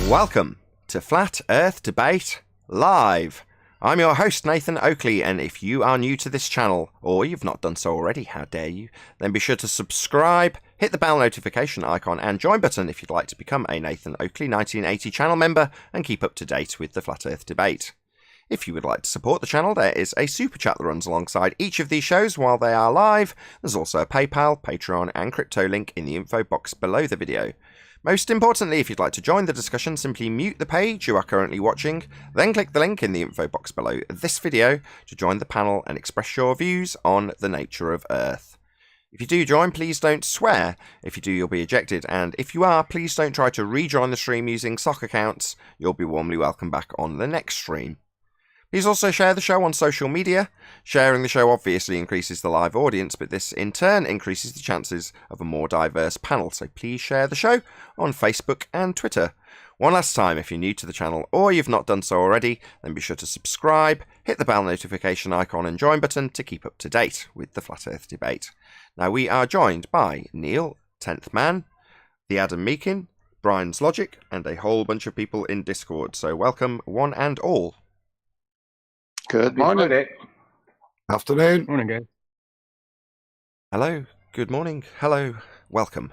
Welcome to Flat Earth Debate Live. I'm your host, Nathan Oakley, and if you are new to this channel, or you've not done so already, how dare you, then be sure to subscribe, hit the bell notification icon, and join button if you'd like to become a Nathan Oakley 1980 channel member and keep up to date with the Flat Earth Debate. If you would like to support the channel, there is a super chat that runs alongside each of these shows while they are live. There's also a PayPal, Patreon, and crypto link in the info box below the video. Most importantly, if you'd like to join the discussion, simply mute the page you are currently watching, then click the link in the info box below this video to join the panel and express your views on the nature of Earth. If you do join, please don't swear. If you do, you'll be ejected, and if you are, please don't try to rejoin the stream using sock accounts. You'll be warmly welcome back on the next stream. Please also share the show on social media. Sharing the show obviously increases the live audience, but this in turn increases the chances of a more diverse panel, so please share the show on Facebook and Twitter. One last time, if you're new to the channel or you've not done so already, then be sure to subscribe, hit the bell notification icon and join button to keep up to date with the Flat Earth Debate. Now we are joined by Neil, 10th Man, the Adam Meakin, Brian's Logic, and a whole bunch of people in Discord, so welcome one and all. Good morning. Afternoon. Morning, guys. Hello, good morning, hello, welcome.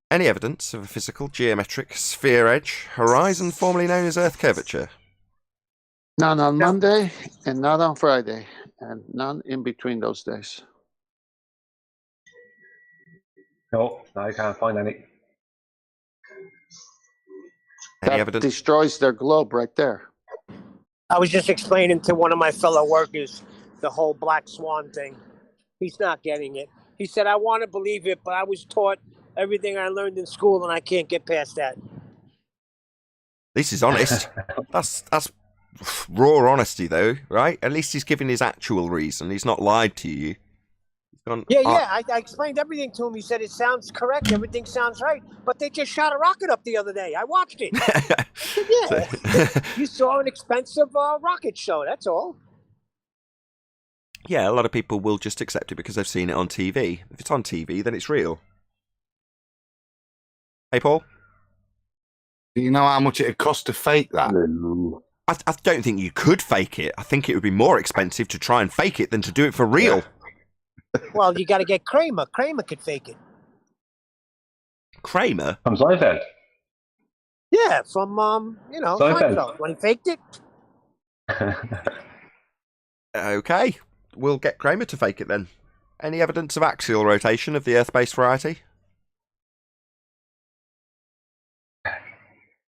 Any evidence of a physical geometric sphere edge horizon formerly known as Earth curvature? None on Monday and not on Friday, and none in between those days. No, I can't find any. Any That evidence? destroys their globe right there. I was just explaining to one of my fellow workers the whole black swan thing. He's not getting it. He said, I want to believe it, but I was taught everything I learned in school and I can't get past that. This is honest. That's raw honesty, though, right? At least he's given his actual reason. He's not lied to you. He's gone, I explained everything to him. He said, it sounds correct. Everything sounds right. But they just shot a rocket up the other day. I watched it. I said, yeah. You saw an expensive rocket show. That's all. Yeah, a lot of people will just accept it because they've seen it on TV. If it's on TV, then it's real. Hey, Paul? Do you know how much it'd cost to fake that? I don't think you could fake it. I think it would be more expensive to try and fake it than to do it for real. Well, you got to get Kramer. Kramer could fake it. Kramer? From Seinfeld. Yeah, from, Seinfeld. When he faked it. Okay, we'll get Kramer to fake it then. Any evidence of axial rotation of the Earth-based variety?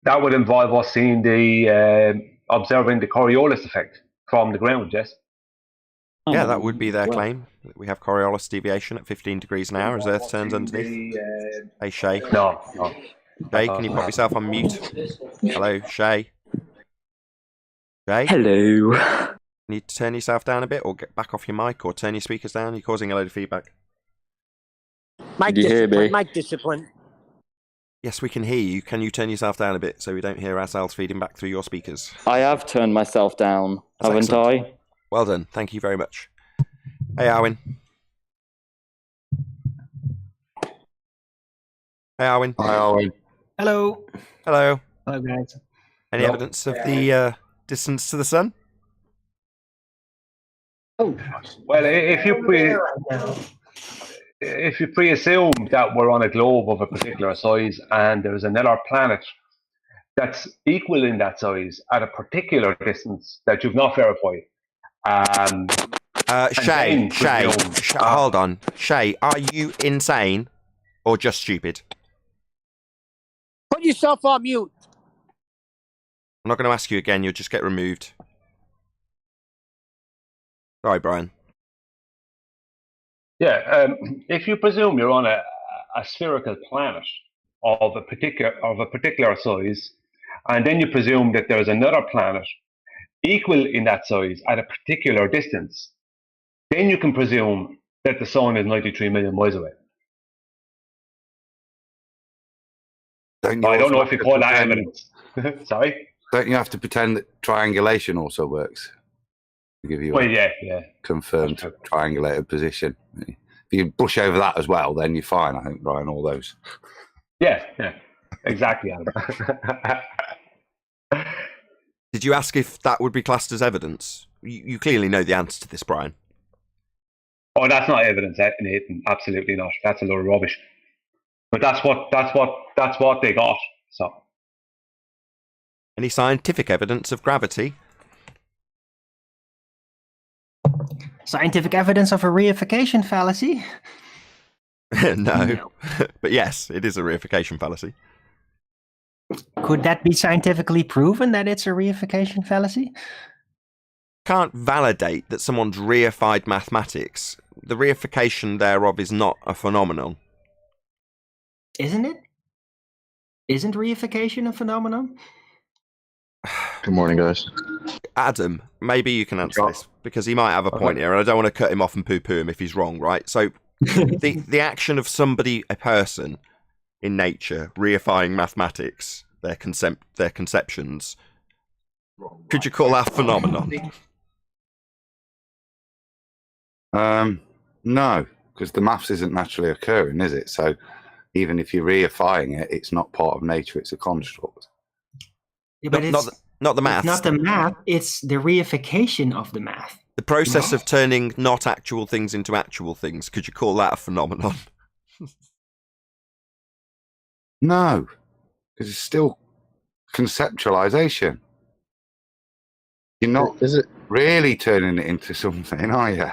That would involve us seeing observing the Coriolis effect from the ground, yes? Yeah, that would be their claim. We have Coriolis deviation at 15 degrees an hour as Earth turns underneath. Hey, Shay. No. Shay, can you pop yourself on mute? Hello, Shay. Shay? Hello. Can you turn yourself down a bit, or get back off your mic, or turn your speakers down? You're causing a load of feedback. Mic Did you hear discipline. me? Mic discipline. Yes, we can hear you. Can you turn yourself down a bit so we don't hear ourselves feeding back through your speakers? I have turned myself down, That's haven't excellent. I? Well done. Thank you very much. Hey, Arwin. Hey, Arwin. Hi, Owen. Hello. Hello. Hello, guys. Any evidence of the distance to the sun? Oh, Well, if you pre-assume that we're on a globe of a particular size and there's another planet that's equal in that size at a particular distance that you've not verified. Shay, hold on. Shay, are you insane or just stupid? Put yourself on mute. I'm not going to ask you again. You'll just get removed. Sorry, Brian. Yeah, if you presume you're on a spherical planet of a particular size, and then you presume that there's another planet equal in that size at a particular distance, then you can presume that the sun is 93 million miles away. I don't know if you call that evidence. Sorry? Don't you have to pretend that triangulation also works? To give you a confirmed triangulated position. If you brush over that as well, then you're fine, I think, Brian, all those. Yeah. Exactly, Adam. Did you ask if that would be classed as evidence? You clearly know the answer to this, Brian. Oh, that's not evidence, Nathan. Absolutely not. That's a load of rubbish. But that's what they got. So, Any scientific evidence of gravity? Scientific evidence of a reification fallacy? No. But yes, it is a reification fallacy. Could that be scientifically proven that it's a reification fallacy? Can't validate that someone's reified mathematics. The reification thereof is not a phenomenon. Isn't it? Isn't reification a phenomenon? Good morning, guys. Adam, maybe you can answer this, because he might have a point here, and I don't want to cut him off and poo-poo him if he's wrong, right? So, the action of somebody, a person, in nature, reifying mathematics, their conceptions, could you call that a phenomenon? No, because the maths isn't naturally occurring, is it? So even if you're reifying it, it's not part of nature, it's a construct. Yeah, but it's not the math. It's not the math, it's the reification of the math. The process of turning not actual things into actual things, could you call that a phenomenon? No, because it's still conceptualization. You're not really turning it into something, are you?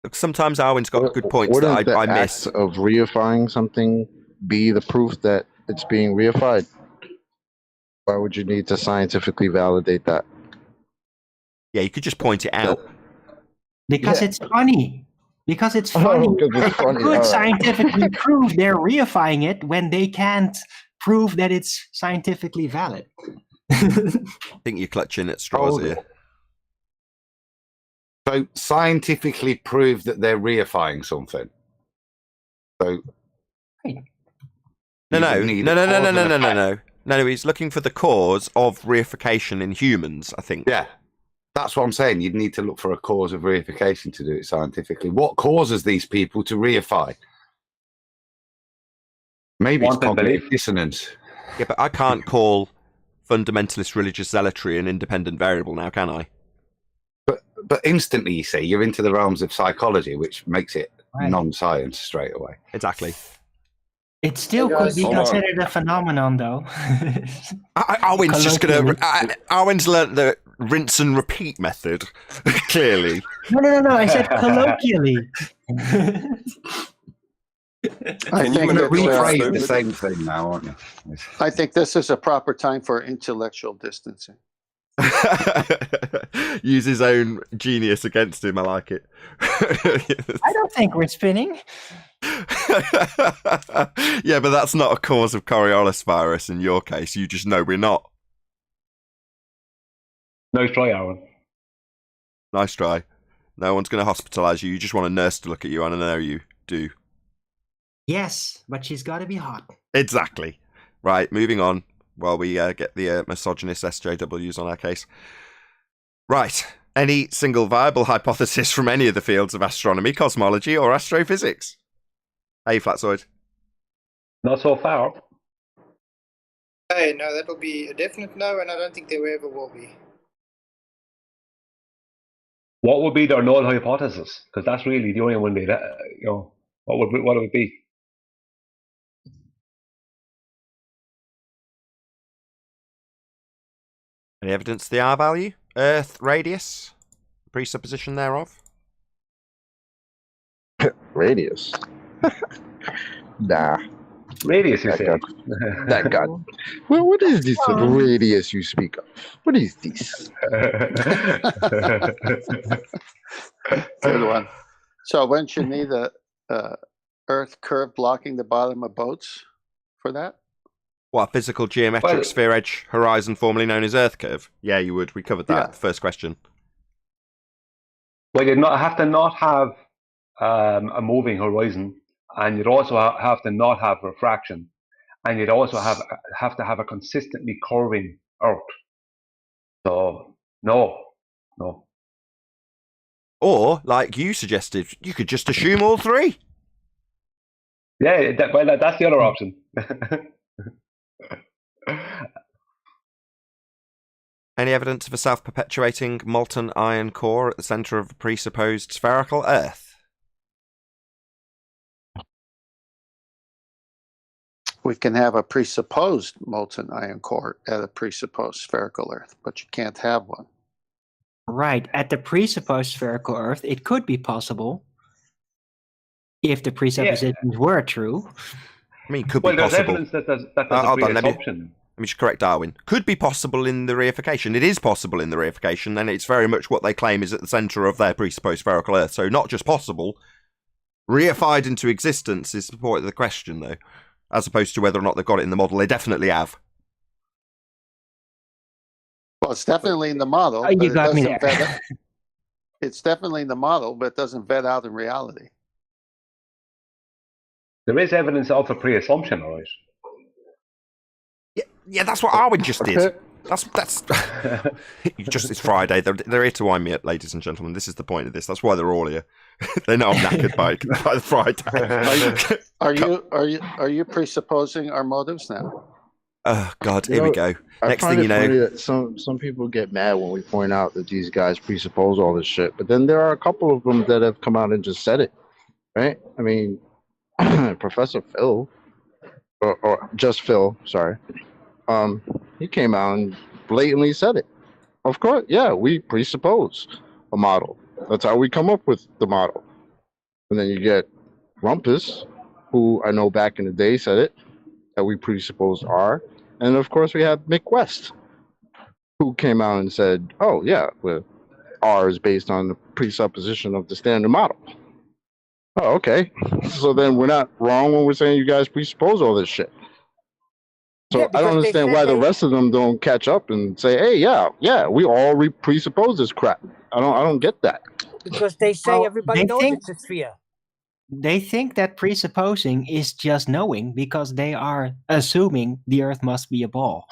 Look, sometimes Arwen's got good points that I miss. Act of reifying something be the proof that it's being reified? Why would you need to scientifically validate that? Yeah, you could just point it out. Because it's funny. Because it's funny. It's funny. They could scientifically prove they're reifying it when they can't prove that it's scientifically valid. I think you're clutching at straws here. So scientifically prove that they're reifying something. So No, he's looking for the cause of reification in humans, I think. Yeah, that's what I'm saying. You'd need to look for a cause of reification to do it scientifically. What causes these people to reify? Maybe it's cognitive dissonance. Yeah, but I can't call fundamentalist religious zealotry an independent variable now, can I? But instantly, you see, you're into the realms of psychology, which makes it non-science straight away. Exactly. It still could be considered a phenomenon, though. Arwen's just gonna. Arwen's learnt the rinse and repeat method. Clearly. No. I said colloquially. I think You're going to it's, rephrase the same thing now, aren't you? I think this is a proper time for intellectual distancing. Use his own genius against him. I like it. I don't think we're spinning. Yeah, but that's not a cause of Coriolis virus in your case. You just know we're not. Nice try, Aaron. Nice try. No one's going to hospitalise you. You just want a nurse to look at you, and I know you do. Yes, but she's got to be hot. Exactly. Right, moving on while we get the misogynist SJWs on our case. Right. Any single viable hypothesis from any of the fields of astronomy, cosmology, or astrophysics? Hey, Flatzoid. Not so far. Hey, no, that'll be a definite no, and I don't think there ever will be. What would be their null hypothesis? Because that's really the only one they, what would it be? Any evidence of the R value? Earth radius? Presupposition thereof? Radius? Nah. Radius, you say? That got. Well, what is this radius you speak of? What is this? Good one. So, wouldn't you need a Earth curve blocking the bottom of boats for that? What, physical geometric sphere edge horizon formerly known as Earth curve? Yeah, you would. We covered that. First question. Well, you'd not have a moving horizon, and you'd also have to not have refraction, and you'd also have to have a consistently curving Earth. So, no. Or, like you suggested, you could just assume all three. Yeah, that's the other option. Any evidence of a self-perpetuating molten iron core at the centre of a presupposed spherical Earth? We can have a presupposed molten iron core at a presupposed spherical Earth, but you can't have one. Right. At the presupposed spherical Earth, it could be possible if the presuppositions were true. I mean, could Well, be there's possible. evidence that there's a Hold on, let me assumption. just correct Darwin. Could be possible in the reification. It is possible in the reification, and it's very much what they claim is at the centre of their presupposed spherical Earth. So not just possible, reified into existence is the point of the question, though, as opposed to whether or not they've got it in the model. They definitely have. Well, it's definitely in the model. But You got me there. It's definitely in the model, but it doesn't vet out in reality. There is evidence of a pre-assumption, all right? Yeah, that's what Arwen just did. That's it's Friday. They're here to wind me up, ladies and gentlemen. This is the point of this. That's why they're all here. They know I'm knackered by Friday. Are you presupposing our motives now? Oh God, here we go. Next thing you know, funny that some people get mad when we point out that these guys presuppose all this shit, but then there are a couple of them that have come out and just said it, right? I mean, Professor Phil, or just Phil, sorry. He came out and blatantly said it. Of course, yeah, we presuppose a model. That's how we come up with the model. And then you get Rumpus, who I know back in the day said it, that we presuppose R. And of course, we have Mick West, who came out and said, oh, yeah, well, R is based on the presupposition of the standard model. Oh, okay. So then we're not wrong when we're saying you guys presuppose all this shit. So Yeah, I don't because they understand said why the they- rest of them don't catch up and say, "Hey, yeah, we all presuppose this crap." I don't get that. Because they say Well, everybody they knows think- it's a sphere. They think that presupposing is just knowing because they are assuming the Earth must be a ball.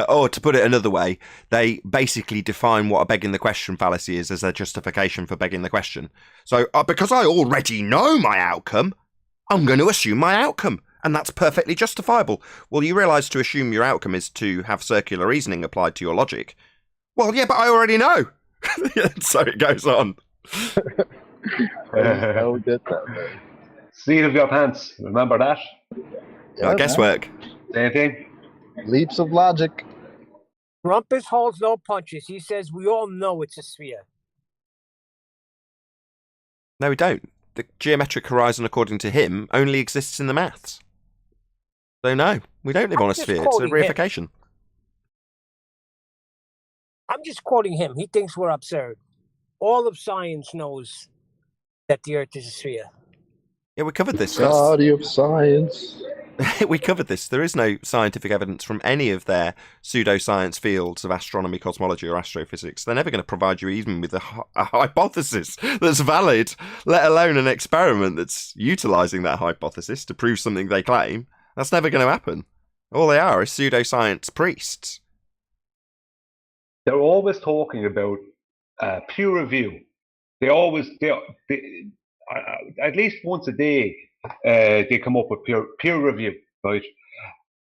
or to put it another way, they basically define what a begging the question fallacy is as their justification for begging the question. So, because I already know my outcome, I'm going to assume my outcome. And that's perfectly justifiable. Well, you realise to assume your outcome is to have circular reasoning applied to your logic. Well, yeah, but I already know. So it goes on. I don't get that, man. Seat of your pants. Remember that? Yeah, Guesswork. Same thing. man. Leaps of logic. Rumpus holds no punches. He says we all know it's a sphere. No, we don't. The geometric horizon, according to him, only exists in the maths. So no, we don't live on a just sphere. It's a quoting him. reification. I'm just quoting him. He thinks we're absurd. All of science knows that the Earth is a sphere. Yeah, we covered this. Study of science. We covered this. There is no scientific evidence from any of their pseudoscience fields of astronomy, cosmology, or astrophysics. They're never going to provide you even with a hypothesis that's valid, let alone an experiment that's utilising that hypothesis to prove something they claim. That's never going to happen. All they are is pseudoscience priests. They're always talking about peer review. They at least once a day, they come up with peer review, right?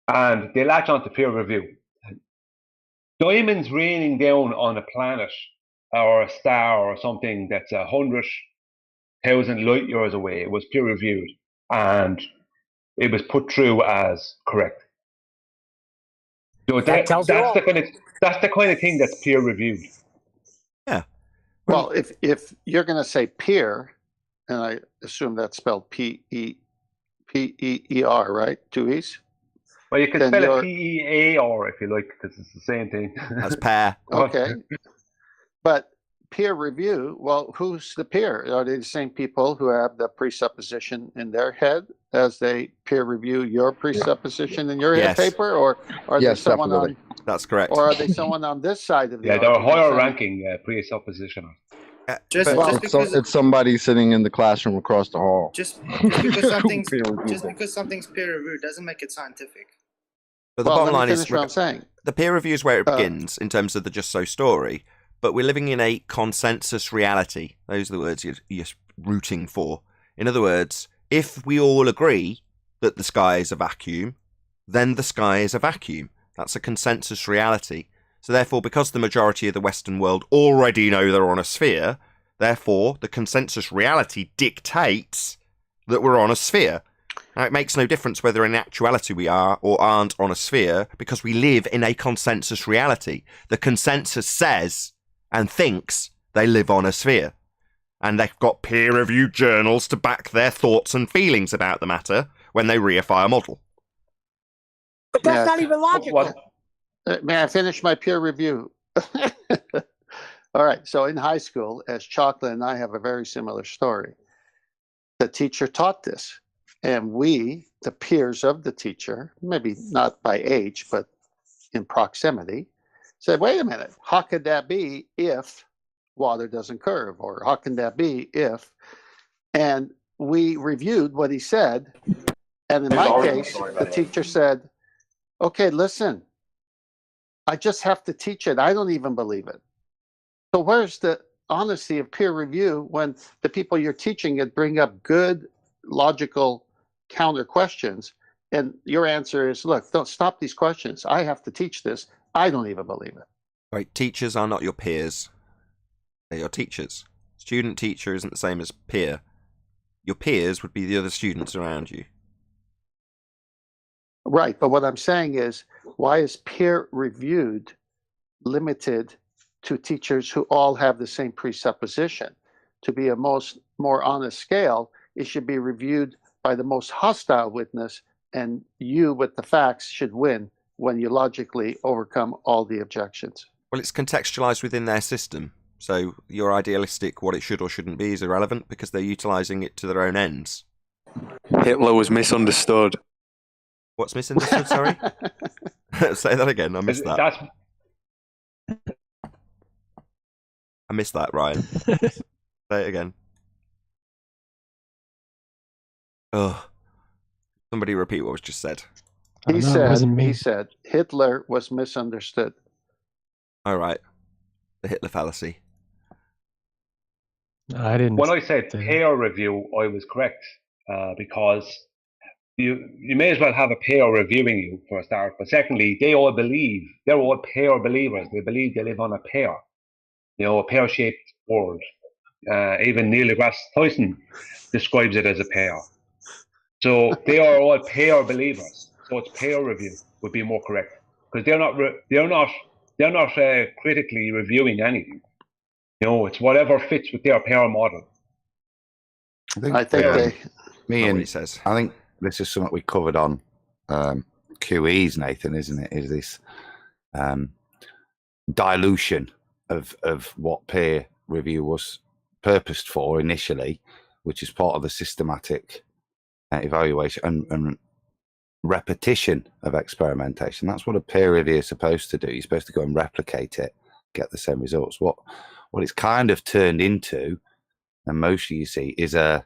And they latch on to peer review. Diamonds raining down on a planet or a star or something that's 100,000 light years away was peer reviewed, and it was put through as correct. So that's the kind of thing that's peer reviewed. Yeah. Well, if you're going to say peer, and I assume that's spelled P-E-E-R, right? Two E's? Well, you can Then spell you're- it P-E-A-R if you like, because it's the same thing. That's pair. Okay. But peer review, well, who's the peer? Are they the same people who have the presupposition in their head as they peer review your presupposition in your Yes. paper? Or are Yes, they someone definitely. That's correct. or are they someone on this side of the Yeah, they're a argument higher saying- ranking presupposition. Just Well, It's somebody sitting in the classroom across the hall. just because something's Peer review. just because something's peer reviewed doesn't make it scientific. But the Well, bottom let line me is finish what I'm saying. the peer review is where it begins in terms of the just so story. But we're living in a consensus reality. Those are the words you're rooting for. In other words, if we all agree that the sky is a vacuum, then the sky is a vacuum. That's a consensus reality. So therefore, because the majority of the Western world already know they're on a sphere, therefore the consensus reality dictates that we're on a sphere. Now, it makes no difference whether in actuality we are or aren't on a sphere, because we live in a consensus reality. The consensus says and thinks they live on a sphere. And they've got peer-reviewed journals to back their thoughts and feelings about the matter when they reify a model. But that's Yeah. not even logical. May I finish my peer review? All right. So in high school, as Chocolate and I have a very similar story. The teacher taught this. And we, the peers of the teacher, maybe not by age, but in proximity, said, wait a minute, how could that be if water doesn't curve? Or how can that be if? And we reviewed what he said. And in my case, the teacher said, okay, listen, I just have to teach it. I don't even believe it. So where's the honesty of peer review when the people you're teaching it bring up good, logical counter questions? And your answer is, look, don't stop these questions. I have to teach this. I don't even believe it. Right, teachers are not your peers. They're your teachers. Student teacher isn't the same as peer. Your peers would be the other students around you. Right, but what I'm saying is, why is peer reviewed limited to teachers who all have the same presupposition? To be a more honest scale, it should be reviewed by the most hostile witness, and you with the facts should win when you logically overcome all the objections. Well, it's contextualized within their system. So your idealistic, what it should or shouldn't be, is irrelevant because they're utilizing it to their own ends. Hitler was misunderstood. What's misunderstood, sorry? Say that again, I missed that. I missed that, Ryan. Say it again. Oh, somebody repeat what was just said. He said Hitler was misunderstood. All right. The Hitler fallacy. I didn't. When I said peer review, I was correct because you may as well have a peer reviewing you for a start. But secondly, they're all peer believers. They believe they live on a pear, a pear-shaped world. Even Neil deGrasse Tyson describes it as a pear. So they are all peer believers. So it's peer review would be more correct because they're not critically reviewing anything. It's whatever fits with their peer model. I think I think this is something we covered on QEs, Nathan, isn't it? Is this dilution of what peer review was purposed for initially, which is part of the systematic evaluation and repetition of experimentation. That's what a peer review is supposed to do. You're supposed to go and replicate it, get the same results. What it's kind of turned into, and mostly you see, is a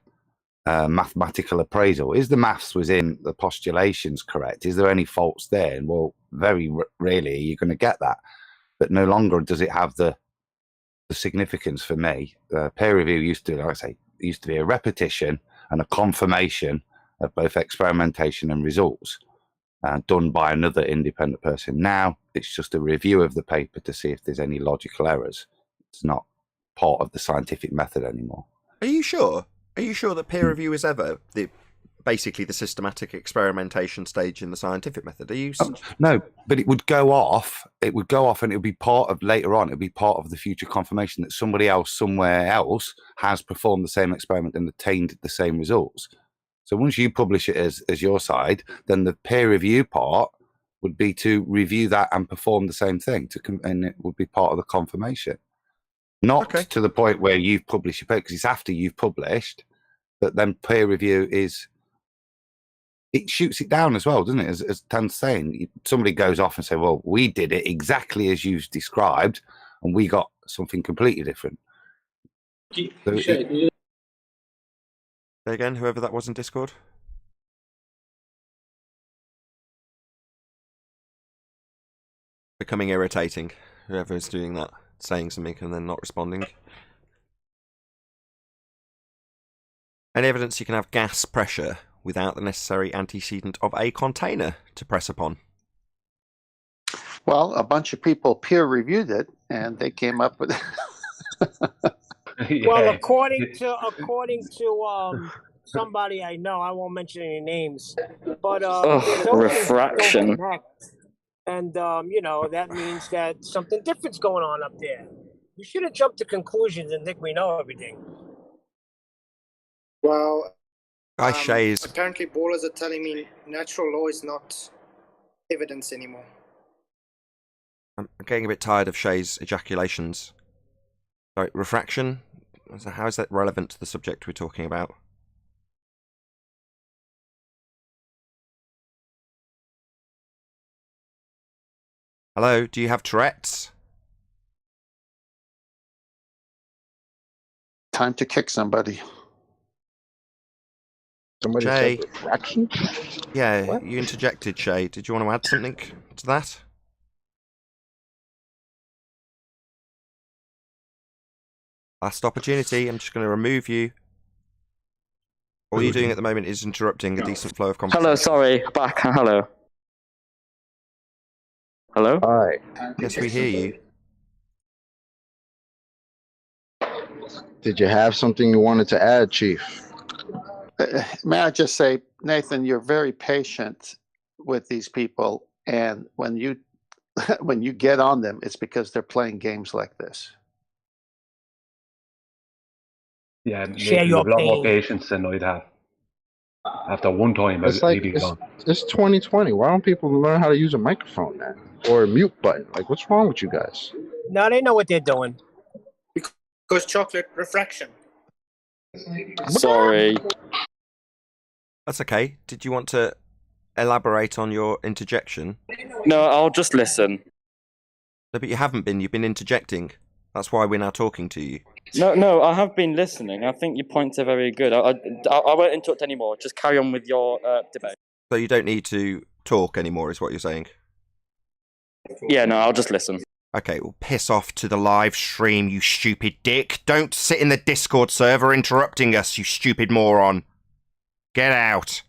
mathematical appraisal. Is the maths within the postulations correct? Is there any faults there? And well, very rarely you're going to get that. But no longer does it have the significance for me. Peer review used to, like I say, used to be a repetition and a confirmation of both experimentation and results done by another independent person. Now it's just a review of the paper to see if there's any logical errors. It's not part of the scientific method anymore. Are you sure? Are you sure that peer review is ever basically the systematic experimentation stage in the scientific method? Are you? No, but it would go off. It would go off, and it would be part of later on. It would be part of the future confirmation that somebody else somewhere else has performed the same experiment and attained the same results. So once you publish it as your side, then the peer review part would be to review that and perform the same thing, and it would be part of the confirmation. Not to the point where you've published your paper, because it's after you've published, but then peer review it shoots it down as well, doesn't it? As Tan's saying, somebody goes off and say, well, we did it exactly as you've described, and we got something completely different. Say again, whoever that was in Discord. Becoming irritating, whoever is doing that, saying something and then not responding. Any evidence you can have gas pressure without the necessary antecedent of a container to press upon? Well, a bunch of people peer reviewed it, and they came up with. Well, Yeah. according to somebody I know, I won't mention any names, but Ugh, those things refraction. don't connect, and that means that something different's going on up there. We shouldn't jump to conclusions and think we know everything. Well, Guy Shays. apparently ballers are telling me natural law is not evidence anymore. I'm getting a bit tired of Shay's ejaculations. Sorry, refraction? How is that relevant to the subject we're talking about? Hello, do you have Tourette's? Time to kick somebody. Somebody Shay. said refraction? Yeah, What? you interjected, Shay. Did you want to add something to that? Last opportunity. I'm just going to remove you. All you're doing at the moment is interrupting a decent flow of conversation. Hello, sorry, back. Hello. Hello? Hi. Yes, we hear you. Did you have something you wanted to add, Chief? May I just say, Nathan, you're very patient with these people, and when you when you get on them, it's because they're playing games like this. Yeah, Share you your have a lot more pain. patience than I'd have. After one time, It's I'd like leave you alone. it's 2020. Why don't people learn how to use a microphone now or a mute button? Like, what's wrong with you guys? Now they know what they're doing. Because chocolate refraction. Sorry. That's okay. Did you want to elaborate on your interjection? No, I'll just listen. No, but you haven't been. You've been interjecting. That's why we're now talking to you. No, I have been listening. I think your points are very good. I won't interrupt anymore. Just carry on with your debate. So you don't need to talk anymore, is what you're saying? Yeah, no, I'll just listen. Okay, well, piss off to the live stream, you stupid dick. Don't sit in the Discord server interrupting us, you stupid moron. Get out.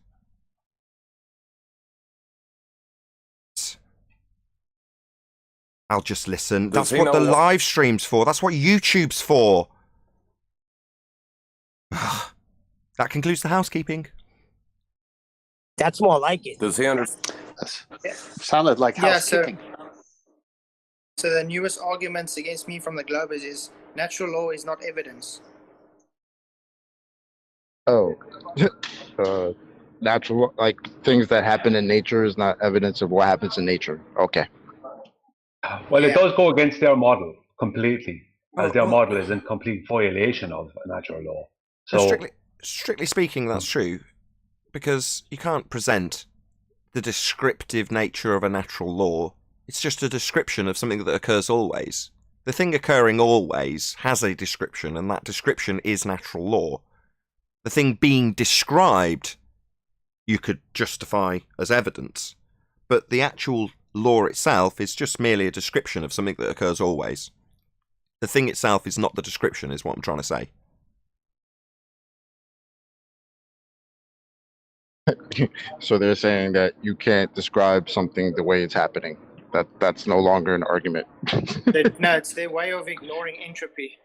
I'll just listen. That's what the live stream's for. That's what YouTube's for. That concludes the housekeeping. That's more like it. Does he understand? Sounded like housekeeping. So the newest arguments against me from the Globers is natural law is not evidence. Oh, natural, like things that happen in nature is not evidence of what happens in nature. Okay. Well, it does go against their model completely, as their model is in complete violation of natural law. So, strictly speaking, that's true, because you can't present the descriptive nature of a natural law. It's just a description of something that occurs always. The thing occurring always has a description, and that description is natural law. The thing being described, you could justify as evidence, but the actual law itself is just merely a description of something that occurs always. The thing itself is not the description, is what I'm trying to say. So they're saying that you can't describe something the way it's happening. That's no longer an argument. No, it's their way of ignoring entropy.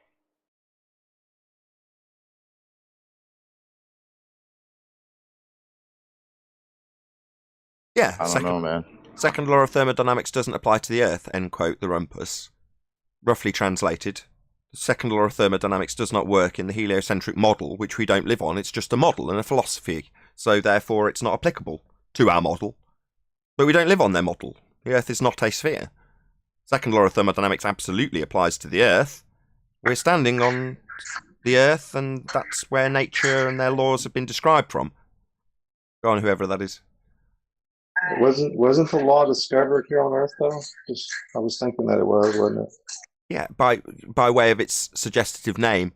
Yeah, I don't know, man. Second law of thermodynamics doesn't apply to the Earth, end quote, the rumpus. Roughly translated, the second law of thermodynamics does not work in the heliocentric model, which we don't live on. It's just a model and a philosophy, so therefore it's not applicable to our model. But we don't live on their model. The Earth is not a sphere. Second law of thermodynamics absolutely applies to the Earth. We're standing on the Earth, and that's where nature and their laws have been described from. Go on, whoever that is. Wasn't the law discovered here on Earth though? I was thinking that it was, wasn't it? Yeah, by way of its suggestive name,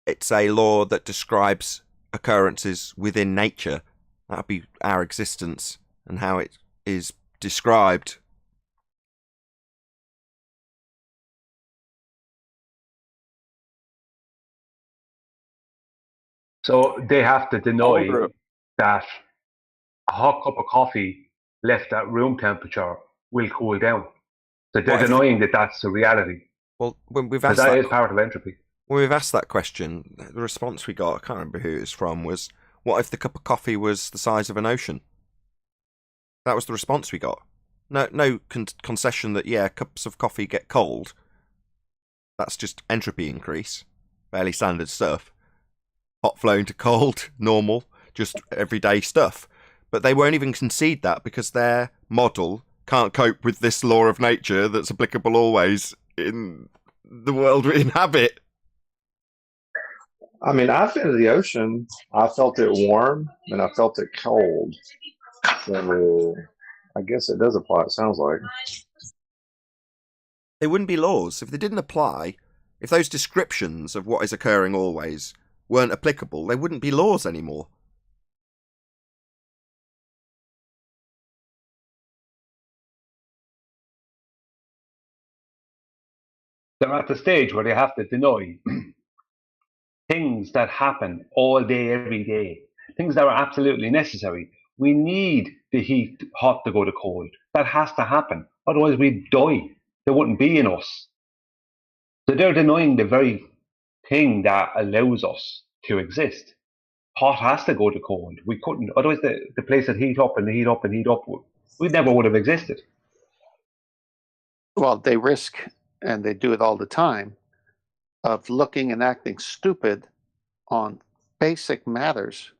it's a law that describes occurrences within nature. That would be our existence and how it is described. So they have to deny that a hot cup of coffee left at room temperature will cool down. So they're denying that that's the reality. Well, when we've Because asked that that, is part of entropy. when we've asked that question, the response we got, I can't remember who it was from, was, what if the cup of coffee was the size of an ocean? That was the response we got. No concession that, yeah, cups of coffee get cold. That's just entropy increase. Fairly standard stuff. Hot flowing to cold, normal, just everyday stuff. But they won't even concede that because their model can't cope with this law of nature that's applicable always in the world we inhabit. I mean, I've been to the ocean. I felt it warm and I felt it cold. So I guess it does apply, it sounds like. They wouldn't be laws. If they didn't apply, if those descriptions of what is occurring always weren't applicable, they wouldn't be laws anymore. They're at the stage where they have to deny things that happen all day, every day, things that are absolutely necessary. We need the heat hot to go to cold. That has to happen. Otherwise, we'd die. There wouldn't be in us. So they're denying the very thing that allows us to exist. Hot has to go to cold. We couldn't. Otherwise, the place would heat up and heat up and heat up. We never would have existed. Well, they risk, and they do it all the time, of looking and acting stupid on basic matters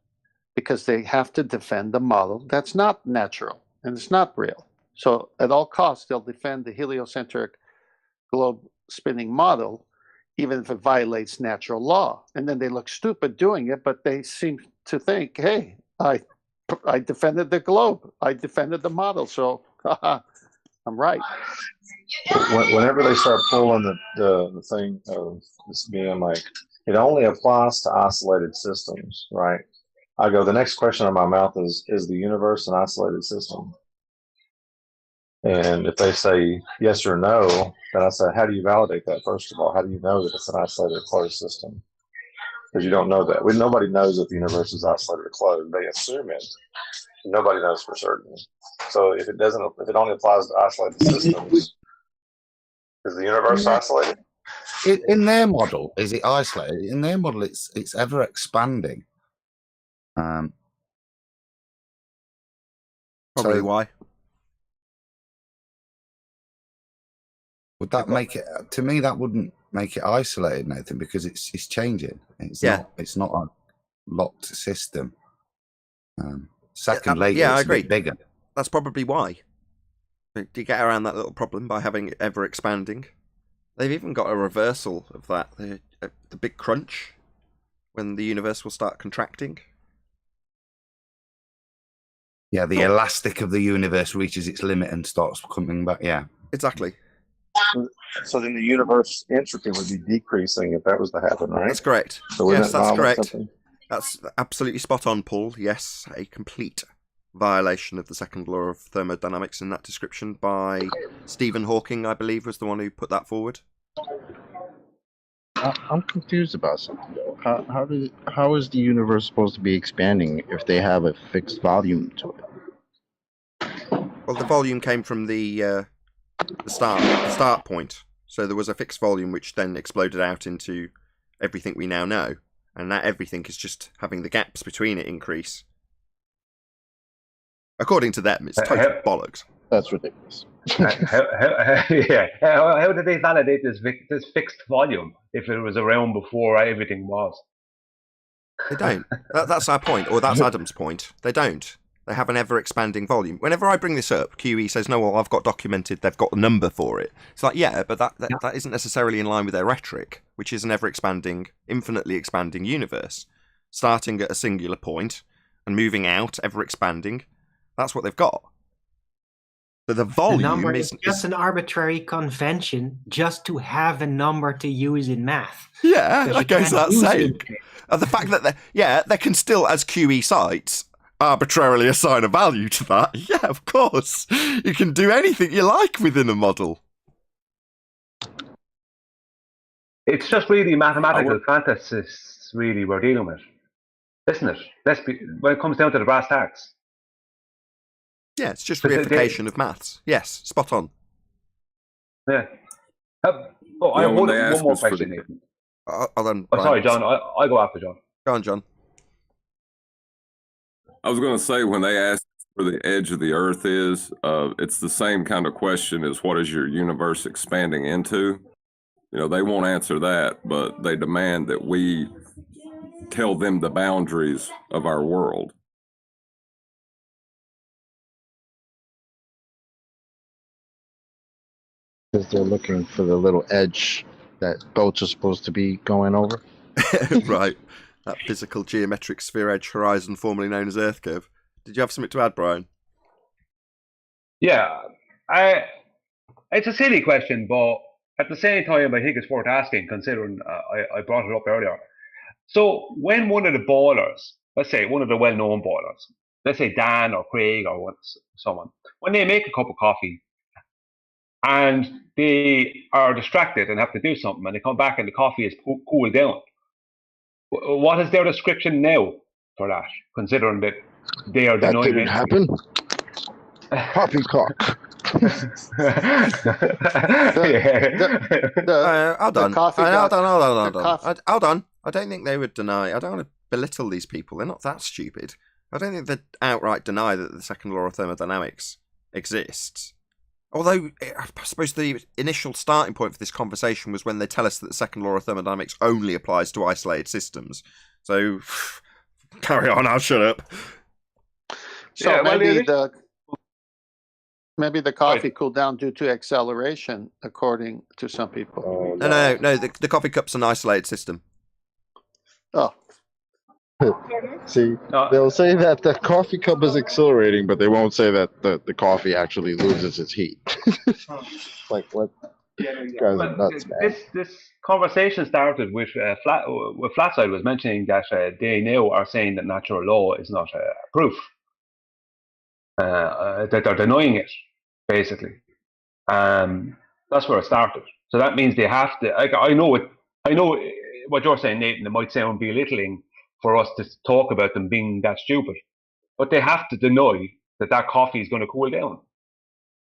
because they have to defend the model that's not natural and it's not real. So at all costs, they'll defend the heliocentric globe spinning model, even if it violates natural law. And then they look stupid doing it, but they seem to think, hey, I defended the globe. I defended the model. So I'm right. Whenever they start pulling the thing of this being like, it only applies to isolated systems, right? I go, the next question in my mouth is the universe an isolated system? And if they say yes or no, then I say, how do you validate that, first of all? How do you know that it's an isolated closed system? Because you don't know that. Nobody knows if the universe is isolated or closed. They assume it. Nobody knows for certain. So if it only applies to isolated systems, is the universe isolated? In their model, is it isolated? In their model, it's ever expanding. Probably So why. would that make it? To me, that wouldn't make it isolated, Nathan, because it's changing. It's not a locked system. Secondly, I it's agree. a bit bigger. That's probably why. Do you get around that little problem by having it ever expanding? They've even got a reversal of that. The big crunch, when the universe will start contracting. Yeah, the elastic of the universe reaches its limit and starts coming back. Yeah, exactly. So then the universe entropy would be decreasing if that was to happen, right? That's correct. So yes, that's correct. Something? That's absolutely spot on, Paul. Yes, a complete violation of the second law of thermodynamics in that description by Stephen Hawking, I believe, was the one who put that forward. I'm confused about something though. How is the universe supposed to be expanding if they have a fixed volume to it? Well, the volume came from the start point. So there was a fixed volume which then exploded out into everything we now know, and that everything is just having the gaps between it increase. According to them, it's total bollocks. That's ridiculous. How did they validate this fixed volume if it was around before everything was? They don't. That's our point, or that's Adam's point. They don't. They have an ever-expanding volume. Whenever I bring this up, QE says, no, well, I've got documented, they've got a number for it. It's like, yeah, but that isn't necessarily in line with their rhetoric, which is an ever-expanding, infinitely expanding universe. Starting at a singular point and moving out, ever-expanding. That's what they've got. But the volume number is just an arbitrary convention just to have a number to use in math. Yeah, that goes without saying. The fact that they can still, as QE cites, arbitrarily assign a value to that. Yeah, of course. You can do anything you like within a model. It's just really mathematical fantasists, really, we're dealing with. isn't it? When it comes down to the brass tacks. Yeah, it's just So reification of maths. Yes, spot on. Yeah. I have one more question, Nathan. Sorry, John. I go after John. Go on, John. I was going to say, when they ask where the edge of the Earth is, it's the same kind of question as what is your universe expanding into? They won't answer that, but they demand that we tell them the boundaries of our world. Because they're looking for the little edge that boats are supposed to be going over. Right. That physical geometric sphere edge horizon formerly known as Earth curve. Did you have something to add, Brian? Yeah. It's a silly question, but at the same time, I think it's worth asking, considering I brought it up earlier. So when one of the ballers, let's say one of the well-known ballers, let's say Dan or Craig or someone, when they make a cup of coffee and they are distracted and have to do something, and they come back and the coffee is cooled down, what is their description now for that, considering that they are denying that didn't happen? Poppycock. Hold on. I don't think they would deny. I don't want to belittle these people. They're not that stupid. I don't think they'd outright deny that the second law of thermodynamics exists. Although, I suppose the initial starting point for this conversation was when they tell us that the second law of thermodynamics only applies to isolated systems. So, carry on, I'll shut up. So yeah, maybe the coffee cooled down due to acceleration, according to some people. No, the coffee cup's an isolated system. Oh. See, they'll say that the coffee cup is accelerating, but they won't say that the coffee actually loses its heat. Like, what? You guys are nuts, man. This conversation started with Flatside was mentioning that they now are saying that natural law is not proof. That they're denying it, basically. That's where it started. So that means they have to. I know what you're saying, Nathan. It might sound belittling for us to talk about them being that stupid, but they have to deny that coffee is going to cool down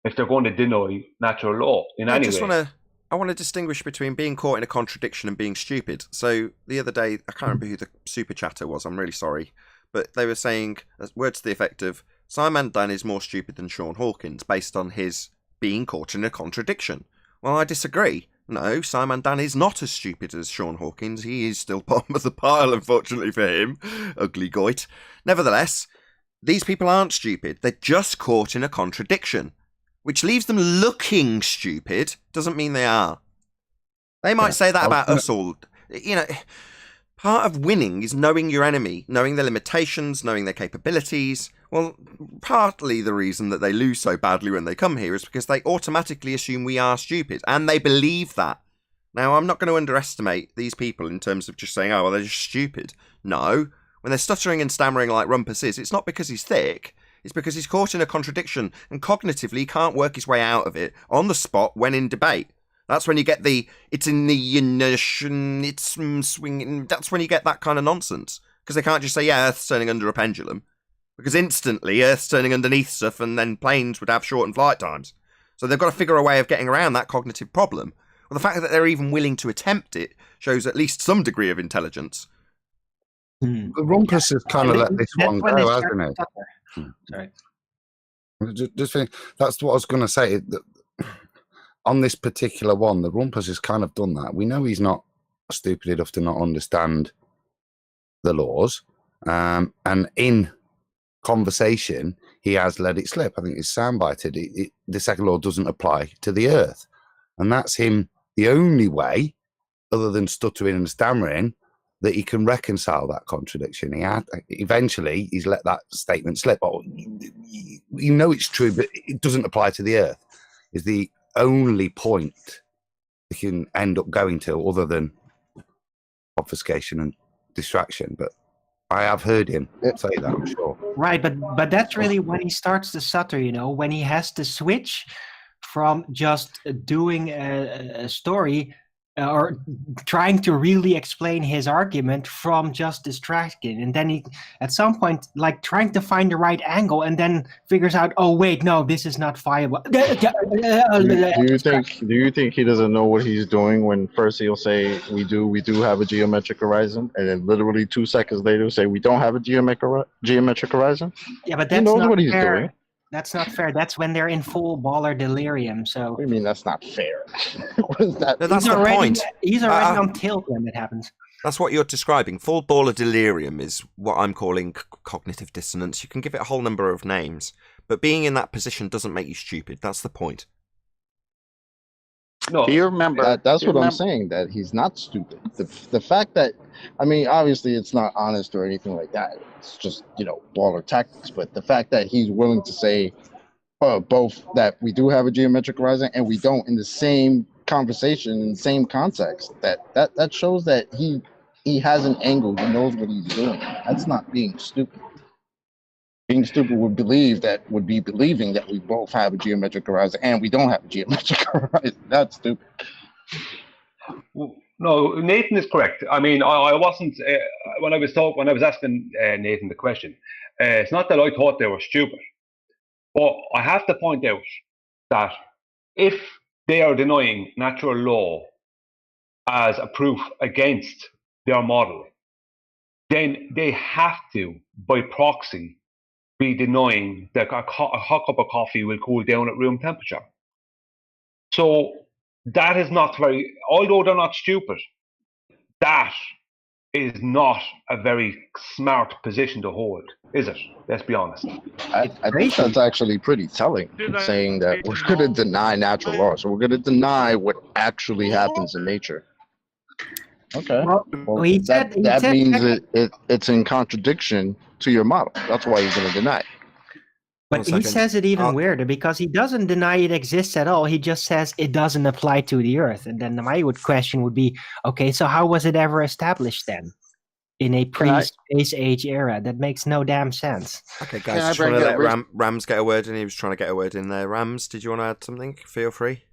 if they're going to deny natural law in any way. I want to distinguish between being caught in a contradiction and being stupid. So the other day, I can't remember who the super chatter was. I'm really sorry, but they were saying words to the effect of Simon Dan is more stupid than Sean Hawkins based on his being caught in a contradiction. Well, I disagree. No, Simon Dan is not as stupid as Sean Hawkins. He is still bottom of the pile, unfortunately for him. Ugly goit. Nevertheless, these people aren't stupid. They're just caught in a contradiction, which leaves them looking stupid. Doesn't mean they are. They might say that about us all. Part of winning is knowing your enemy, knowing their limitations, knowing their capabilities. Well, partly the reason that they lose so badly when they come here is because they automatically assume we are stupid, and they believe that. Now, I'm not going to underestimate these people in terms of just saying, oh, well, they're just stupid. No. When they're stuttering and stammering like Rumpus is, it's not because he's thick. It's because he's caught in a contradiction, and cognitively he can't work his way out of it on the spot when in debate. That's when you get it's in the inertia, it's swinging. That's when you get that kind of nonsense. Because they can't just say, yeah, Earth's turning under a pendulum. Because instantly, Earth's turning underneath stuff, and then planes would have shortened flight times. So they've got to figure a way of getting around that cognitive problem. Well, the fact that they're even willing to attempt it shows at least some degree of intelligence. The Rumpus has kind of let this one go, hasn't it? Sorry. Just think, that's what I was going to say. On this particular one, the Rumpus has kind of done that. We know he's not stupid enough to not understand the laws. And in conversation, he has let it slip. I think it's soundbited. The second law doesn't apply to the Earth. And that's him, the only way, other than stuttering and stammering, that he can reconcile that contradiction. Eventually, he's let that statement slip. Oh, you know it's true, but it doesn't apply to the Earth. Is the only point he can end up going to, other than obfuscation and distraction. But I have heard him say that, I'm sure. Right, but that's really when he starts to stutter, when he has to switch from just doing a story or trying to really explain his argument from just distracting, and then he at some point like trying to find the right angle and then figures out, oh wait, no, this is not viable. Do you think he doesn't know what he's doing when first he'll say we do have a geometric horizon, and then literally 2 seconds later he'll say we don't have a geometric horizon? Yeah, but He that's knows not what he's fair. doing. That's not fair. That's when they're in full baller delirium. So What do you mean that's not fair? What is that? No, that's the point. He's already on tilt when it happens. That's what you're describing. Full baller delirium is what I'm calling cognitive dissonance. You can give it a whole number of names, but being in that position doesn't make you stupid. That's the point. No, Do you remember? That's do you what I'm remember- saying, that he's not stupid. The fact that, I mean, obviously it's not honest or anything like that. It's just, baller tactics. But the fact that he's willing to say both that we do have a geometric horizon and we don't in the same conversation, in the same context, that shows that he has an angle. He knows what he's doing. That's not being stupid. Being stupid would be believing that we both have a geometric horizon and we don't have a geometric horizon. That's stupid. No, Nathan is correct. I mean, I wasn't when I was asking Nathan the question. It's not that I thought they were stupid, but I have to point out that if they are denying natural law as a proof against their model, then they have to, by proxy, be denying that a hot cup of coffee will cool down at room temperature. So that is not very, although they're not stupid, that is not a very smart position to hold, is it? Let's be honest. I think that's actually pretty telling, saying that we're going to deny natural law. So we're going to deny what actually happens in nature. Okay. Well, he said means it's in contradiction to your model. That's why you're going to deny it. But he says it even weirder, because he doesn't deny it exists at all. He just says it doesn't apply to the Earth. And then my question would be, okay, so how was it ever established then? In a pre-space age era? That makes no damn sense. Okay, guys, just want to let Rams get a word in. He was trying to get a word in there. Rams, did you want to add something? Feel free.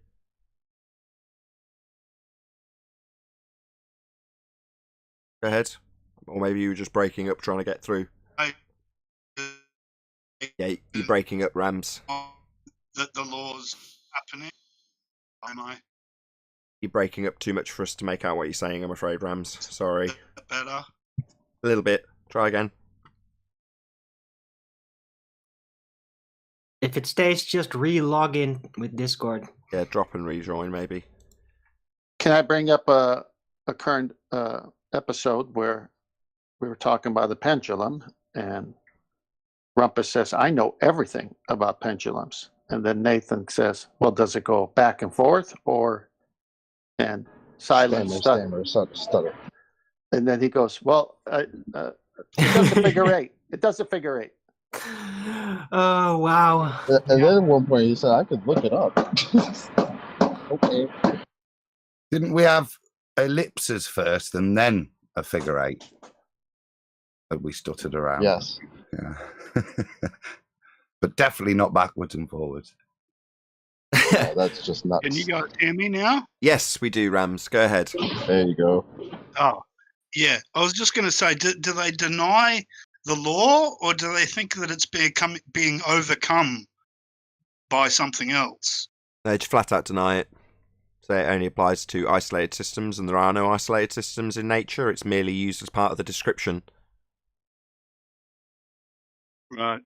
Go ahead. Or maybe you were just breaking up trying to get through. Yeah, you're breaking up, Rams. That the law's happening. Am I? You're breaking up too much for us to make out what you're saying, I'm afraid, Rams. Sorry. Better? A little bit. Try again. If it stays, just re-log in with Discord. Yeah, drop and rejoin, maybe. Can I bring up a current episode where we were talking about the pendulum, and Rumpus says, I know everything about pendulums. And then Nathan says, well, does it go back and forth or and silence? Stutter. And then he goes, well, it does a figure eight. It does a figure eight. Oh, wow. And then at one point he said, I could look it up. Okay. Didn't we have ellipses first and then a figure eight that we stuttered around? Yes. Yeah. But definitely not backwards and forwards. Oh, that's just nuts. Can you guys hear me now? Yes, we do, Rams. Go ahead. There you go. Oh, yeah. I was just going to say, do they deny the law, or do they think that it's being overcome by something else? They just flat out deny it. Say it only applies to isolated systems, and there are no isolated systems in nature. It's merely used as part of the description. Right.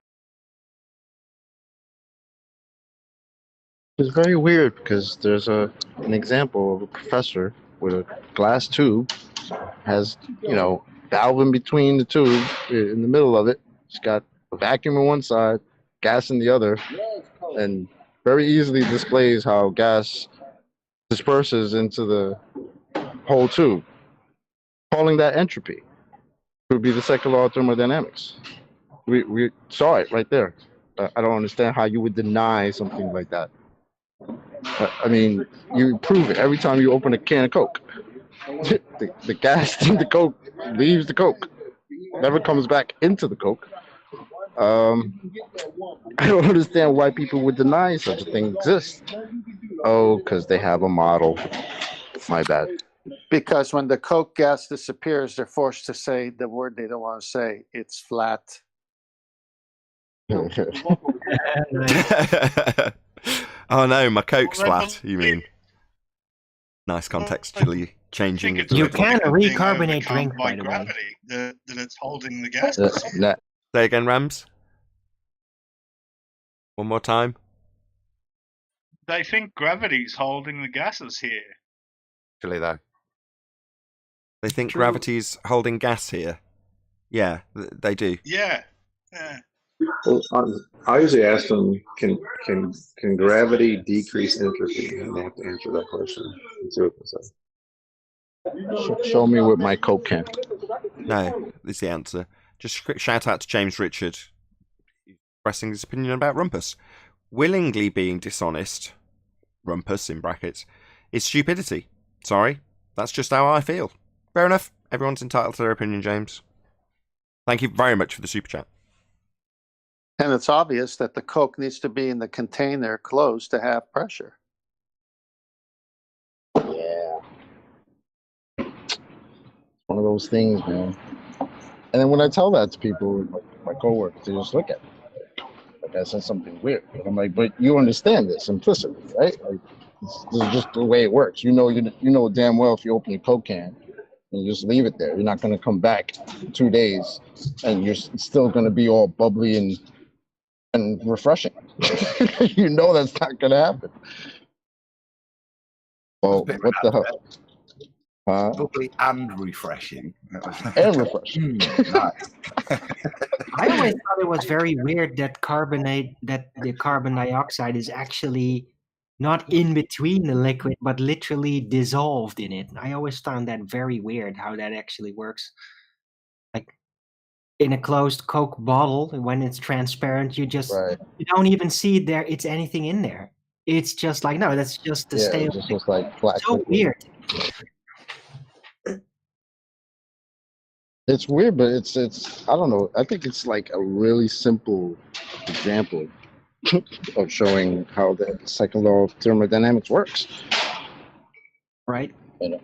It's very weird because there's an example of a professor with a glass tube, has, valve in between the tube, in the middle of it. It's got a vacuum on one side, gas in the other, and very easily displays how gas disperses into the whole tube. Calling that entropy would be the second law of thermodynamics. We saw it right there. I don't understand how you would deny something like that. I mean, you prove it every time you open a can of Coke. The gas in the Coke leaves the Coke, never comes back into the Coke. I don't understand why people would deny such a thing exists. Oh, because they have a model. My bad. Because when the Coke gas disappears, they're forced to say the word they don't want to say. It's flat. Oh no, my Coke's flat, you mean? Nice contextually changing. You can being recarbonate overcome drink, by by the way. gravity, that it's holding the gases. Say again, Rams. One more time. They think gravity's holding the gases here. Actually, though. They think gravity's holding gas here. Yeah, they do. Yeah. Yeah. Well, I usually ask them, can gravity decrease entropy? And they have to answer that question. And see what they say. Show me with my Coke can. No, is the answer. Just quick shout out to James Richard, expressing his opinion about Rumpus. Willingly being dishonest, Rumpus in brackets, is stupidity. Sorry, that's just how I feel. Fair enough. Everyone's entitled to their opinion, James. Thank you very much for the super chat. And it's obvious that the Coke needs to be in the container closed to have pressure. Yeah. It's one of those things, man. And then when I tell that to people, my coworkers, they just look at me like I said something weird. And I'm like, but you understand this implicitly, right? Like, this is just the way it works. You know damn well if you open your Coke can and you just leave it there, you're not going to come back 2 days and you're still going to be all bubbly and refreshing. You know that's not going to happen. Well, what the hell? Bubbly and refreshing. And refreshing. Nice. I always thought it was very weird that the carbon dioxide is actually not in between the liquid, but literally dissolved in it. I always found that very weird how that actually works. Like in a closed Coke bottle, when it's transparent, you don't even see there it's anything in there. It's just like, no, that's just the stale. It just looks like black. So weird. It's weird, but it's I don't know. I think it's like a really simple example of showing how the second law of thermodynamics works. Right. You know.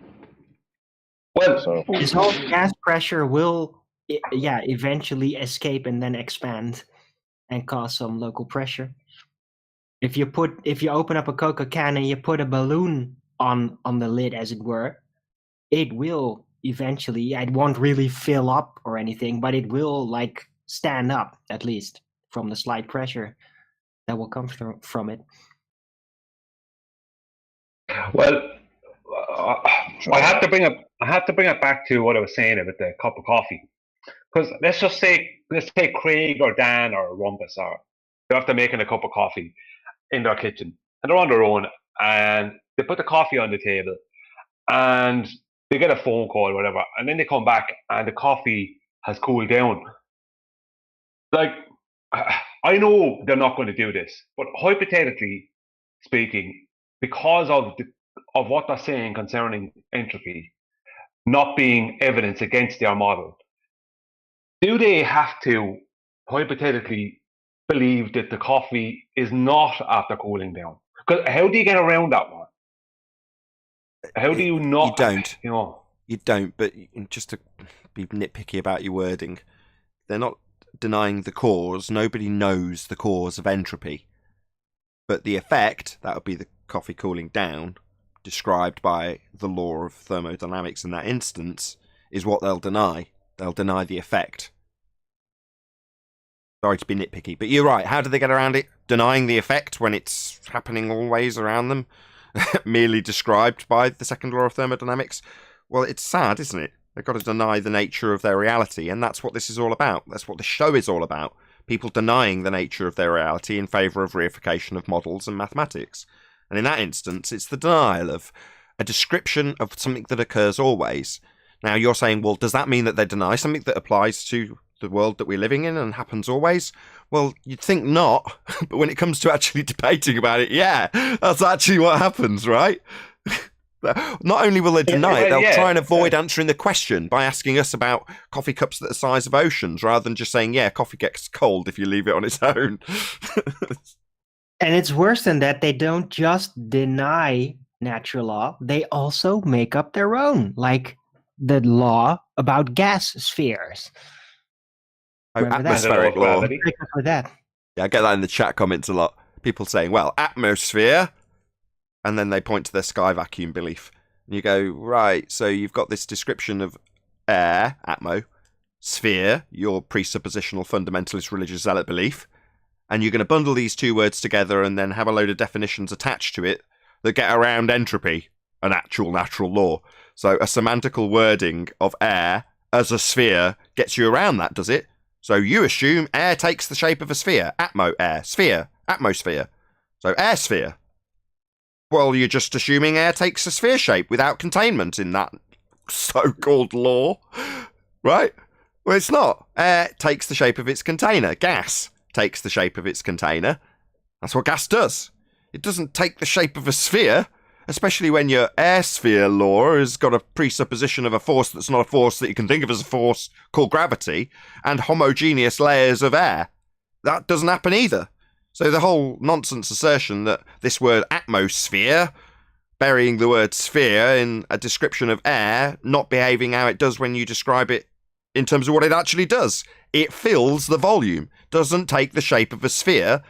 Well, this whole gas pressure will, eventually escape and then expand and cause some local pressure. If you open up a Coca can and you put a balloon on the lid, as it were, it will eventually, it won't really fill up or anything, but it will like stand up at least from the slight pressure that will come from it. Well, I have to bring it back to what I was saying about the cup of coffee, because let's take Craig or Dan or Rumpus, or they're after making a cup of coffee in their kitchen and they're on their own and they put the coffee on the table and they get a phone call or whatever, and then they come back and the coffee has cooled down. Like, I know they're not going to do this, but hypothetically speaking, because of what they're saying concerning entropy not being evidence against their model, do they have to hypothetically believe that the coffee is not after cooling down? Because how do you get around that one? How do you not? You don't. You know. You don't, but just to be nitpicky about your wording, they're not denying the cause. Nobody knows the cause of entropy. But the effect, that would be the coffee cooling down, described by the law of thermodynamics in that instance, is what they'll deny. They'll deny the effect. Sorry to be nitpicky, but you're right. How do they get around it? Denying the effect when it's happening always around them, merely described by the second law of thermodynamics? Well, it's sad, isn't it? They've got to deny the nature of their reality, and that's what this is all about. That's what the show is all about. People denying the nature of their reality in favour of reification of models and mathematics. And in that instance, it's the denial of a description of something that occurs always. Now, you're saying, well, does that mean that they deny something that applies to the world that we're living in and happens always? Well, you'd think not, but when it comes to actually debating about it, yeah, that's actually what happens, right? Not only will they deny it, they'll try and avoid answering the question by asking us about coffee cups that are the size of oceans, rather than just saying, yeah, coffee gets cold if you leave it on its own. And it's worse than that. They don't just deny natural law, they also make up their own, like the law about gas spheres. Oh, Remember that? atmospheric law. With that. Yeah, I get that in the chat comments a lot. People saying, well, atmosphere, and then they point to their sky vacuum belief. And you go, right, so you've got this description of air, atmo, sphere, your presuppositional fundamentalist religious zealot belief, and you're going to bundle these two words together and then have a load of definitions attached to it that get around entropy, an actual natural law. So a semantical wording of air as a sphere gets you around that, does it? So you assume air takes the shape of a sphere. Atmo, air, sphere, atmosphere. So air sphere. Well, you're just assuming air takes a sphere shape without containment in that so-called law, right? Well, it's not. Air takes the shape of its container. Gas takes the shape of its container. That's what gas does. It doesn't take the shape of a sphere, especially when your air sphere law has got a presupposition of a force that's not a force that you can think of as a force called gravity, and homogeneous layers of air. That doesn't happen either. So the whole nonsense assertion that this word atmosphere, burying the word sphere in a description of air, not behaving how it does when you describe it in terms of what it actually does. It fills the volume, doesn't take the shape of a sphere,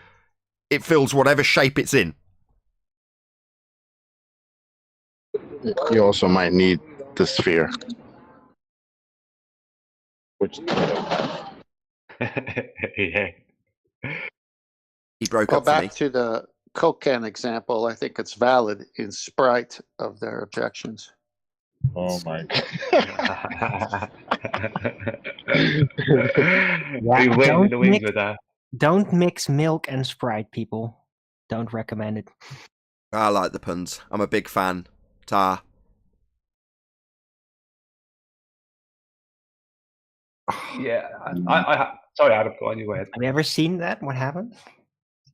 it fills whatever shape it's in. You also might need the sphere. Which yeah. He broke Well, up for me. back to the Coke can example, I think it's valid in spite of their objections. Oh my God. We went in the wings with that. Don't mix milk and Sprite, people. Don't recommend it. I like the puns. I'm a big fan. Ta. Yeah, I sorry, Adam, go on, you ahead. Have you ever seen that? What happened?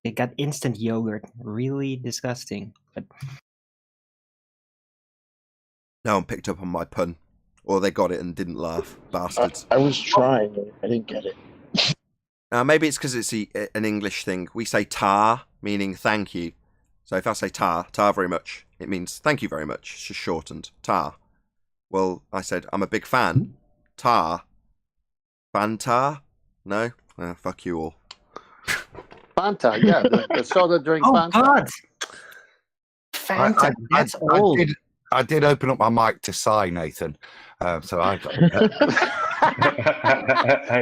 They got instant yogurt. Really disgusting. But No one picked up on my pun. Or they got it and didn't laugh. Bastards. I was trying. I didn't get it. Maybe it's because it's an English thing. We say ta, meaning thank you. So if I say ta very much, it means thank you very much. It's just shortened. Ta. Well, I said, I'm a big fan. Ta. Fanta? No? Fuck you all. Fanta, yeah, the soda drink oh Fanta. God, Fanta. That's old. I did open up my mic to sigh, Nathan. So I got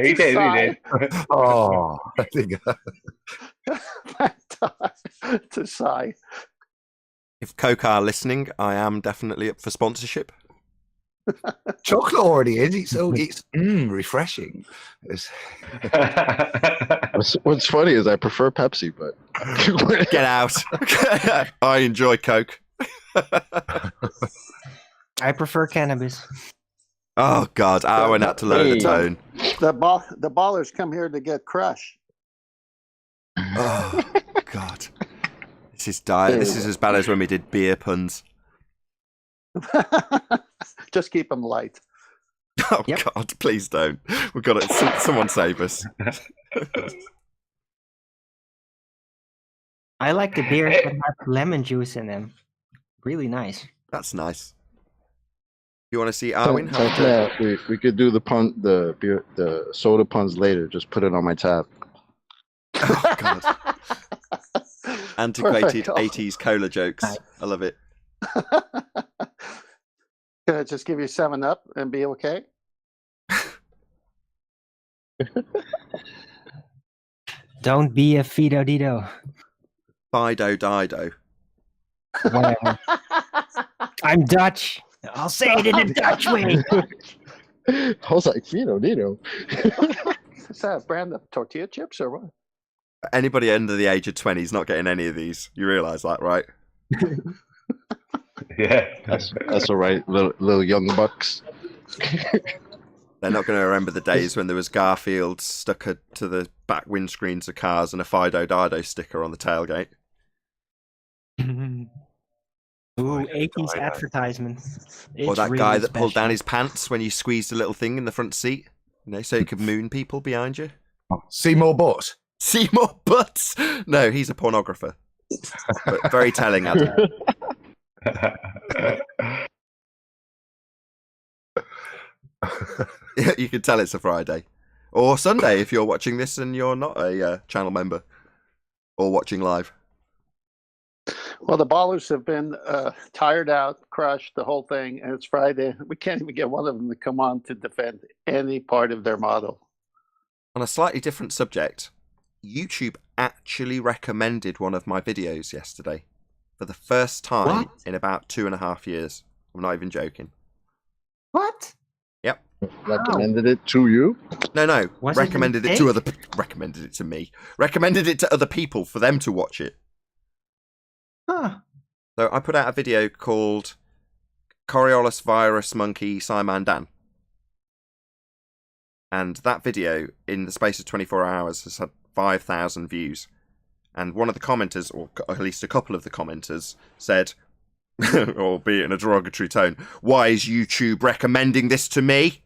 he did. Oh, I think Fanta to sigh. If Coke are listening, I am definitely up for sponsorship. chocolate already is. It's refreshing. What's funny is I prefer Pepsi, but Get out. I enjoy Coke. I prefer cannabis. Oh God, I went out to lower the tone. The ballers come here to get crushed. Oh God, this is dire. This is as bad as when we did beer puns. Just keep them light. Oh God, please don't. We've got it. Someone save us. I like the beers that have lemon juice in them. Really nice. That's nice. You want to see Arwin? We could do the soda puns later. Just put it on my tab. Oh God. Antiquated Perfect. 80s cola jokes. I love it. Can I just give you 7-Up and be okay? Don't be a Fido Dido. Fido Dido. Whatever. I'm Dutch. I'll say it in a Dutch way. I was like, Fido Dido. Is that a brand of tortilla chips or what? Anybody under the age of 20 is not getting any of these. You realise that, right? Yeah, that's all right, little young bucks. They're not going to remember the days when there was Garfield stuck to the back windscreens of cars and a Fido Dido sticker on the tailgate. Ooh, 80s advertisement. Or that guy that pulled down his pants when you squeezed a little thing in the front seat, so you could moon people behind you. Seymour Butts. Seymour Butts? No, he's a pornographer. But very telling, Adam. You can tell it's a Friday. Or Sunday if you're watching this and you're not a channel member or watching live. Well, the ballers have been tired out, crushed, the whole thing, and it's Friday. We can't even get one of them to come on to defend any part of their model. On a slightly different subject, YouTube actually recommended one of my videos yesterday for the first time in about 2.5 years. I'm not even joking. What? Yep. Recommended it to you? No. Was it recommended it to other. Recommended it to me. Recommended it to other people for them to watch it. Huh. So I put out a video called Coriolis Virus Monkey Simon Dan. And that video, in the space of 24 hours, has had 5,000 views. And one of the commenters, or at least a couple of the commenters, said, albeit in a derogatory tone, "Why is YouTube recommending this to me?"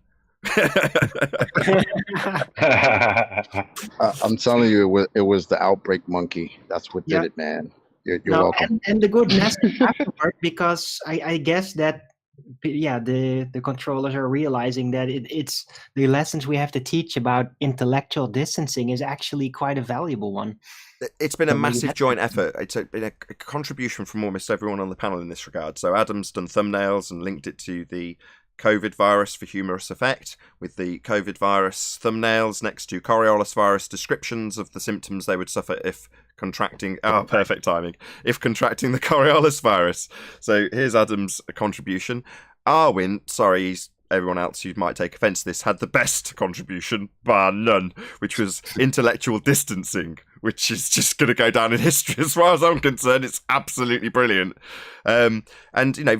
I'm telling you, it was the outbreak monkey. That's what did it, man. You're welcome. And the good message afterward, because I guess that, yeah, the controllers are realizing that it's the lessons we have to teach about intellectual distancing is actually quite a valuable one. It's been a massive joint effort. It's been a contribution from almost everyone on the panel in this regard. So Adam's done thumbnails and linked it to the COVID virus for humorous effect, with the COVID virus thumbnails next to Coriolis virus descriptions of the symptoms they would suffer if contracting. Oh, perfect timing. If contracting the Coriolis virus. So here's Adam's contribution. Arwin, sorry, everyone else who might take offence to this, had the best contribution, bar none, which was intellectual distancing, which is just going to go down in history as far as I'm concerned. It's absolutely brilliant. And,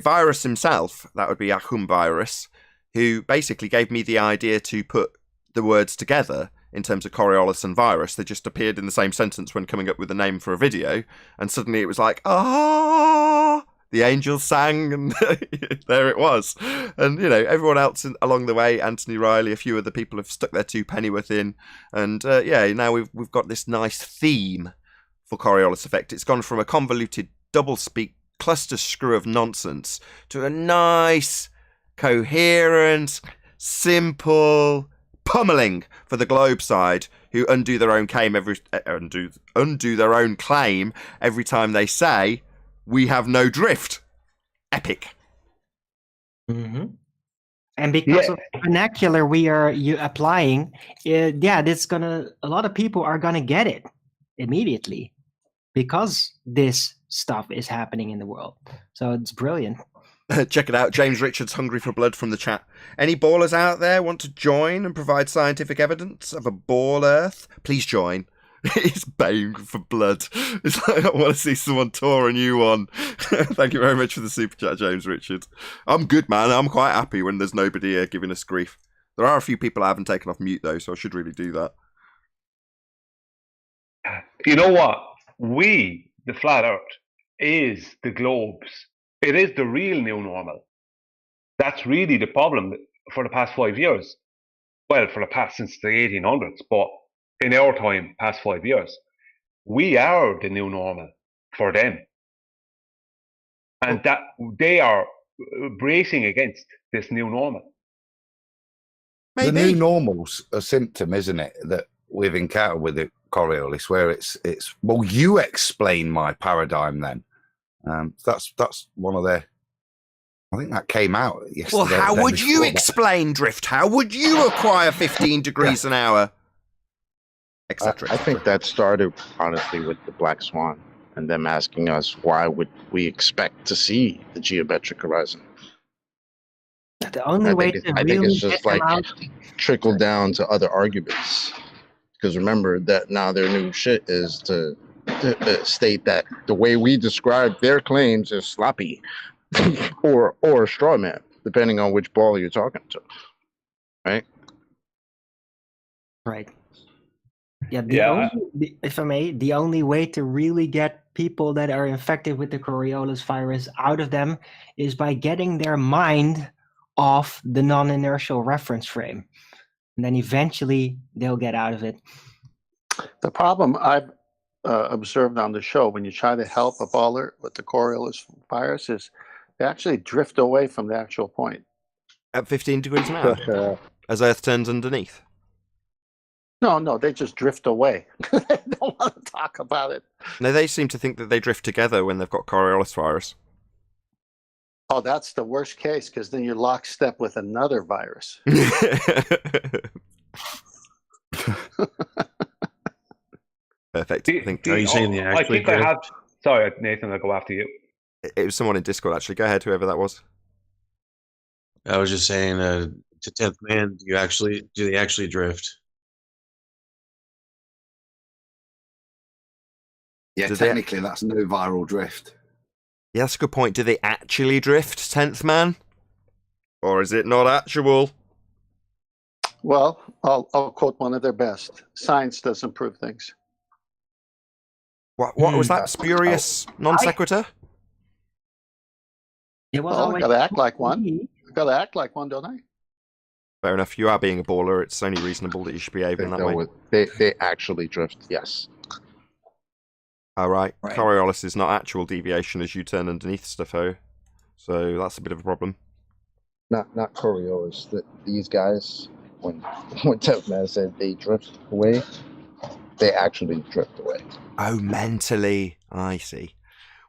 Virus himself, that would be Ahum Virus, who basically gave me the idea to put the words together in terms of Coriolis and virus. They just appeared in the same sentence when coming up with a name for a video, and suddenly it was like, the angels sang, and there it was. And, everyone else along the way, Anthony Riley, a few other people have stuck their 2 pennyworth in. And, now we've got this nice theme for Coriolis effect. It's gone from a convoluted double-speak cluster screw of nonsense to a nice, coherent, simple pummeling for the Globe side, who undo their own claim undo their own claim every time they say, "We have no drift." Epic. Mm-hmm. And because of the vernacular we are applying, a lot of people are gonna get it immediately because this stuff is happening in the world. So it's brilliant. Check it out. James Richards, hungry for blood from the chat. Any ballers out there want to join and provide scientific evidence of a ball Earth? Please join. He's baying for blood. It's like, I want to see someone tore a new one. Thank you very much for the super chat, James Richards. I'm good, man. I'm quite happy when there's nobody here giving us grief. There are a few people I haven't taken off mute, though, so I should really do that. You know what? We, the flat Earth, is the globes. It is the real new normal. That's really the problem for the past 5 years. Well, since the 1800s, but in our time, past 5 years, we are the new normal for them. And that they are bracing against this new normal. The new normal's a symptom, isn't it, that we've encountered with the Coriolis, where it's well, you explain my paradigm then. That's one of their. I think that came out yesterday. Well, how would you explain drift? How would you acquire 15 degrees an hour? Etc. I think that started, honestly, with the Black Swan and them asking us why would we expect to see the geometric horizon. The only way to I think it's just like trickle down to other arguments. Because remember that now their new shit is to state that the way we describe their claims is sloppy or a straw man, depending on which ball you're talking to. Right? Right. Yeah, if I may, the only way to really get people that are infected with the Coriolis virus out of them is by getting their mind off the non-inertial reference frame. And then eventually they'll get out of it. The problem, I've observed on the show, when you try to help a baller with the Coriolis virus, is they actually drift away from the actual point. At 15 degrees an hour? As Earth turns underneath? No, they just drift away. They don't want to talk about it. No, they seem to think that they drift together when they've got Coriolis virus. Oh, that's the worst case, because then you're lockstep with another virus. Perfect. Are you saying the I think I have. Sorry, Nathan, I'll go after you. It was someone in Discord, actually. Go ahead, whoever that was. I was just saying, to 10th man, do they actually drift? Yeah, technically that's no viral drift. Yeah, that's a good point. Do they actually drift, 10th man? Or is it not actual? Well, I'll quote one of their best. Science doesn't prove things. What was that spurious non sequitur? It was I gotta act like one. I gotta act like one, don't I? Fair enough. You are being a baller. It's only reasonable that you should behave in that way. They actually drift, yes. All right. Coriolis is not actual deviation as you turn underneath stuff, so that's a bit of a problem. Not Coriolis. These guys, when 10th man said they drift away, they actually drift away. Oh, mentally. I see.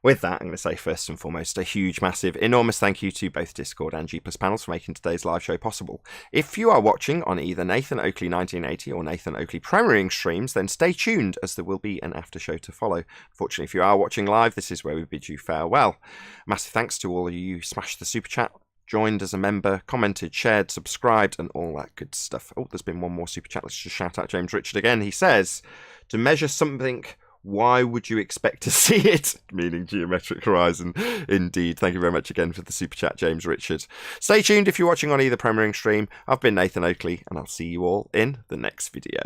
With that, I'm going to say first and foremost a huge, massive, enormous thank you to both Discord and G+ Panels for making today's live show possible. If you are watching on either Nathan Oakley 1980 or Nathan Oakley premiering streams, then stay tuned as there will be an after show to follow. Fortunately, if you are watching live, this is where we bid you farewell. Massive thanks to all of you who smashed the super chat, joined as a member, commented, shared, subscribed, and all that good stuff. Oh, there's been one more super chat. Let's just shout out James Richard again. He says, to measure something, why would you expect to see it? Meaning geometric horizon. Indeed. Thank you very much again for the super chat, James Richard. Stay tuned if you're watching on either premiering stream. I've been Nathan Oakley, and I'll see you all in the next video.